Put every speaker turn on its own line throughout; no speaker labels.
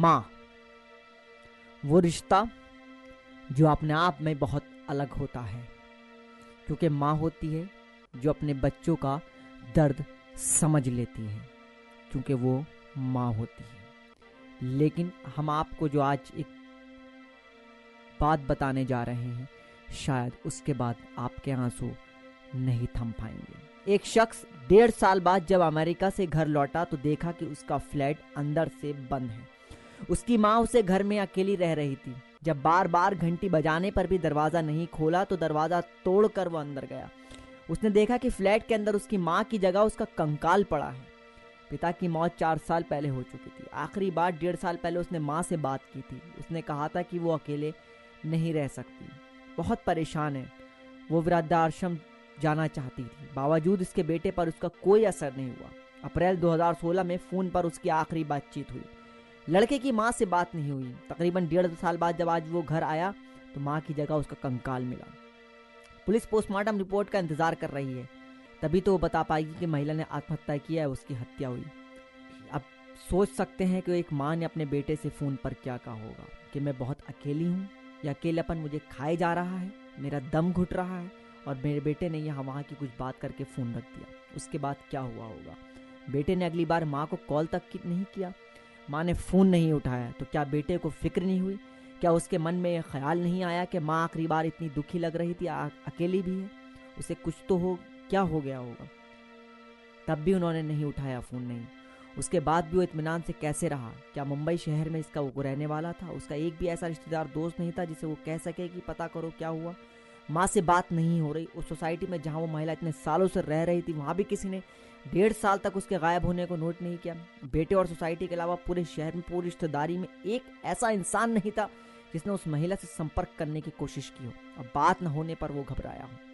माँ, वो रिश्ता जो अपने आप में बहुत अलग होता है, क्योंकि माँ होती है जो अपने बच्चों का दर्द समझ लेती है, क्योंकि वो माँ होती है। लेकिन हम आपको जो आज एक बात बताने जा रहे हैं, शायद उसके बाद आपके आंसू नहीं थम पाएंगे। एक शख्स 1.5 साल बाद जब अमेरिका से घर लौटा तो देखा कि उसका फ्लैट अंदर से बंद है। उसकी माँ उसे घर में अकेली रह रही थी। जब बार बार घंटी बजाने पर भी दरवाजा नहीं खोला तो दरवाजा तोड़कर वो अंदर गया। उसने देखा कि फ्लैट के अंदर उसकी माँ की जगह उसका कंकाल पड़ा है। पिता की मौत 4 साल पहले हो चुकी थी। आखिरी बार 1.5 साल पहले उसने माँ से बात की थी। उसने कहा था कि वो अकेले नहीं रह सकती, बहुत परेशान है। वो वृद्धाश्रम जाना चाहती थी। बावजूद इसके बेटे पर उसका कोई असर नहीं हुआ। अप्रैल 2016 में फ़ोन पर उसकी आखिरी बातचीत हुई। लड़के की माँ से बात नहीं हुई। तकरीबन 1.5 साल बाद जब आज वो घर आया तो माँ की जगह उसका कंकाल मिला। पुलिस पोस्टमार्टम रिपोर्ट का इंतजार कर रही है, तभी तो वो बता पाएगी कि महिला ने आत्महत्या किया है, उसकी हत्या हुई। अब सोच सकते हैं कि एक माँ ने अपने बेटे से फ़ोन पर क्या कहा होगा कि मैं बहुत अकेली हूँ, या अकेलापन मुझे खाए जा रहा है, मेरा दम घुट रहा है। और मेरे बेटे ने यहाँ वहाँ की कुछ बात करके फ़ोन रख दिया। उसके बाद क्या हुआ होगा? बेटे ने अगली बार माँ को कॉल तक नहीं किया। माँ ने फ़ोन नहीं उठाया तो क्या बेटे को फिक्र नहीं हुई? क्या उसके मन में यह ख्याल नहीं आया कि माँ आखिरी बार इतनी दुखी लग रही थी, अकेली भी है, उसे कुछ तो हो, क्या हो गया होगा? तब भी उन्होंने नहीं उठाया फ़ोन। नहीं, उसके बाद भी वो इत्मीनान से कैसे रहा? क्या मुंबई शहर में इसका वो रहने वाला था? उसका एक भी ऐसा रिश्तेदार दोस्त नहीं था जिसे वो कह सके कि पता करो क्या हुआ? माँ से बात नहीं हो रही। उस सोसाइटी में जहाँ वो महिला इतने सालों से रह रही थी, वहाँ भी किसी ने 1.5 साल तक उसके गायब होने को नोट नहीं किया। बेटे और सोसाइटी के अलावा पूरे शहर में, पूरी रिश्तेदारी में एक ऐसा इंसान नहीं था जिसने उस महिला से संपर्क करने की कोशिश की हो। अब बात न होने पर वो घबराया हो।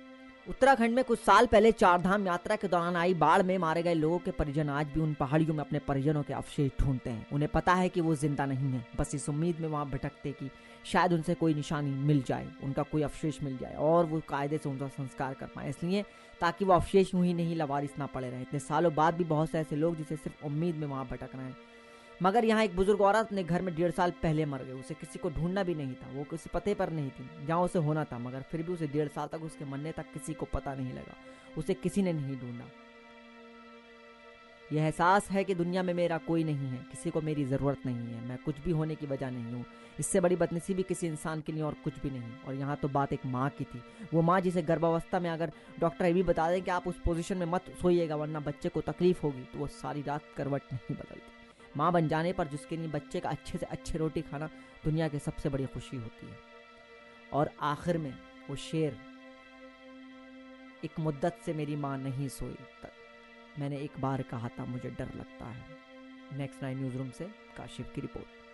उत्तराखंड में कुछ साल पहले 4 धाम यात्रा के दौरान आई बाढ़ में मारे गए लोगों के परिजन आज भी उन पहाड़ियों में अपने परिजनों के अवशेष ढूंढते हैं। उन्हें पता है कि वो जिंदा नहीं है, बस इस उम्मीद में वहां भटकते कि शायद उनसे कोई निशानी मिल जाए, उनका कोई अवशेष मिल जाए और वो कायदे से उनका संस्कार कर पाए। इसलिए ताकि वो अवशेष यूं ही नहीं लवारिस ना पड़े रहे। इतने सालों बाद भी बहुत से ऐसे लोग जिसे सिर्फ उम्मीद में वहां भटक रहे हैं। मगर यहाँ एक बुजुर्ग औरत अपने घर में 1.5 साल पहले मर गई। उसे किसी को ढूंढना भी नहीं था, वो किसी पते पर नहीं थी जहाँ उसे होना था, मगर फिर भी उसे 1.5 साल तक उसके मरने तक किसी को पता नहीं लगा। उसे किसी ने नहीं ढूंढा। यह एहसास है कि दुनिया में मेरा कोई नहीं है, किसी को मेरी ज़रूरत नहीं है, मैं कुछ भी होने की वजह नहीं हूँ। इससे बड़ी बदनसीबी किसी इंसान के लिए और कुछ भी नहीं। और यहाँ तो बात एक माँ की थी। वो माँ जिसे गर्भावस्था में अगर डॉक्टर ये भी बता दें कि आप उस पोजीशन में मत सोइएगा वरना बच्चे को तकलीफ होगी, तो वो सारी रात करवट नहीं बदलती। माँ बन जाने पर जिसके लिए बच्चे का अच्छे से अच्छे रोटी खाना दुनिया की सबसे बड़ी खुशी होती है। और आखिर में वो शेर, एक मुद्दत से मेरी माँ नहीं सोई, मैंने एक बार कहा था मुझे डर लगता है। नेक्स्ट 9 न्यूज़ रूम से काशिफ की रिपोर्ट।